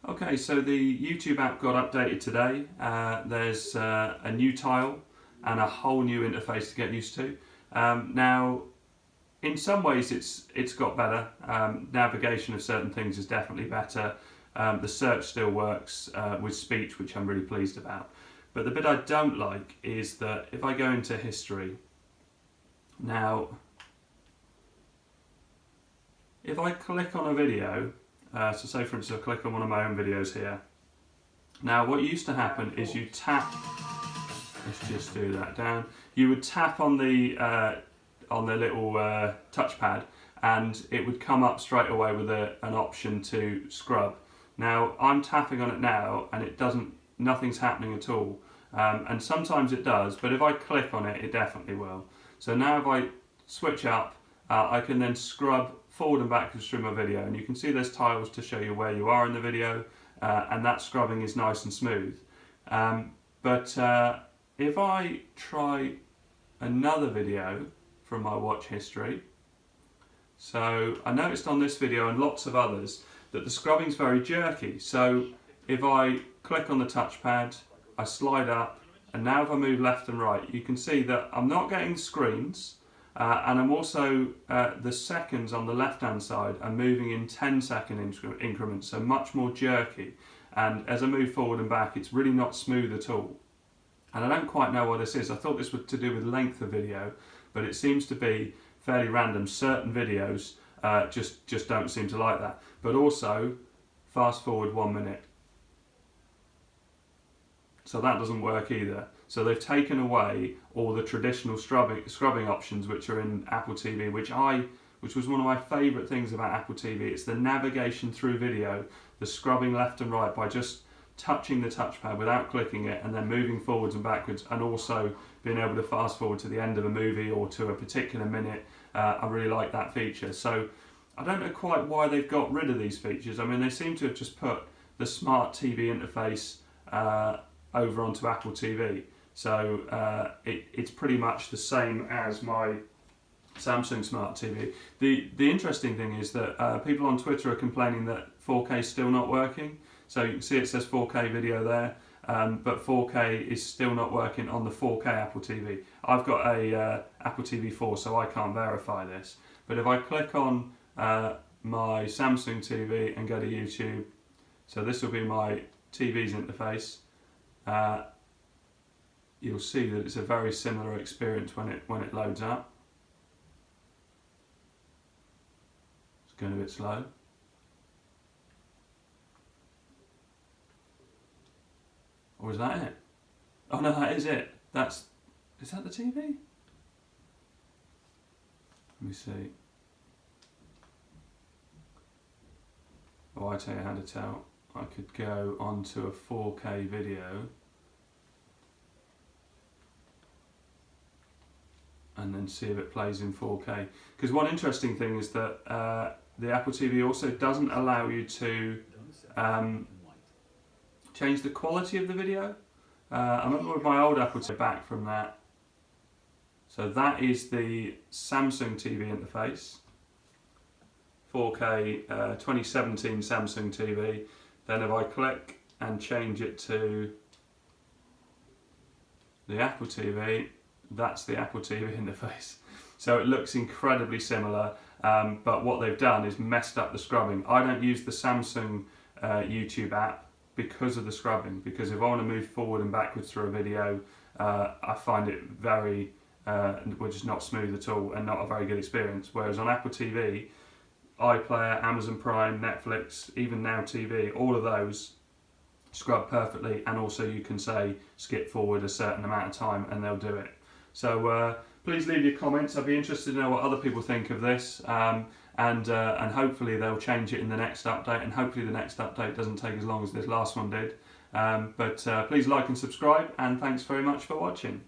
Okay, so the YouTube app got updated today. There's a new tile and a whole new interface to get used to. Now, in some ways it's got better. Navigation of certain things is definitely better. The search still works with speech, which I'm really pleased about. But the bit I don't like is that if I go into history, now if I click on a video, so say for instance I click on one of my own videos here. Now what used to happen is you tap, let's just do that down, you would tap on the little touchpad and it would come up straight away with an option to scrub. Now I'm tapping on it now and it doesn't, nothing's happening at all. And sometimes it does, but if I click on it, it definitely will. So now if I switch up, I can then scrub forward and backwards through my video, and you can see there's tiles to show you where you are in the video, and that scrubbing is nice and smooth. But if I try another video from my watch history, so I noticed on this video and lots of others that the scrubbing is very jerky. So if I click on the touchpad, I slide up, and now if I move left and right, you can see that I'm not getting screens, and I'm also, the seconds on the left hand side are moving in 10-second increments, so much more jerky. And as I move forward and back, it's really not smooth at all. And I don't quite know why this is. I thought this was to do with length of video, but it seems to be fairly random. Certain videos just don't seem to like that. But also, fast forward 1 minute. So that doesn't work either. So they've taken away all the traditional scrubbing options which are in Apple TV, which was one of my favourite things about Apple TV. It's the navigation through video, the scrubbing left and right by just touching the touchpad without clicking it, and then moving forwards and backwards, and also being able to fast forward to the end of a movie or to a particular minute. I really like that feature. So I don't know quite why they've got rid of these features. I mean, they seem to have just put the smart TV interface over onto Apple TV. So it's pretty much the same as my Samsung Smart TV. The interesting thing is that people on Twitter are complaining that 4K is still not working. So you can see it says 4K video there, but 4K is still not working on the 4K Apple TV. I've got a Apple TV 4, so I can't verify this. But if I click on my Samsung TV and go to YouTube, so this will be my TV's interface, you'll see that it's a very similar experience when it loads up. It's going a bit slow. Or is that it? Oh no, that is it. Is that the TV? Let me see. Oh, I tell you how to tell. I could go onto a 4K video and then see if it plays in 4K. Because one interesting thing is that the Apple TV also doesn't allow you to change the quality of the video. I remember with my old Apple TV back from that. So that is the Samsung TV interface. 4K 2017 Samsung TV. Then if I click and change it to the Apple TV, that's the Apple TV interface. So it looks incredibly similar, but what they've done is messed up the scrubbing. I don't use the Samsung YouTube app because of the scrubbing, because if I want to move forward and backwards through a video, I find it very, which is not smooth at all and not a very good experience. Whereas on Apple TV, iPlayer, Amazon Prime, Netflix, even Now TV, all of those scrub perfectly, and also you can say skip forward a certain amount of time and they'll do it. So please leave your comments. I'd be interested to know what other people think of this, and hopefully they'll change it in the next update, and hopefully the next update doesn't take as long as this last one did. But please like and subscribe, and thanks very much for watching.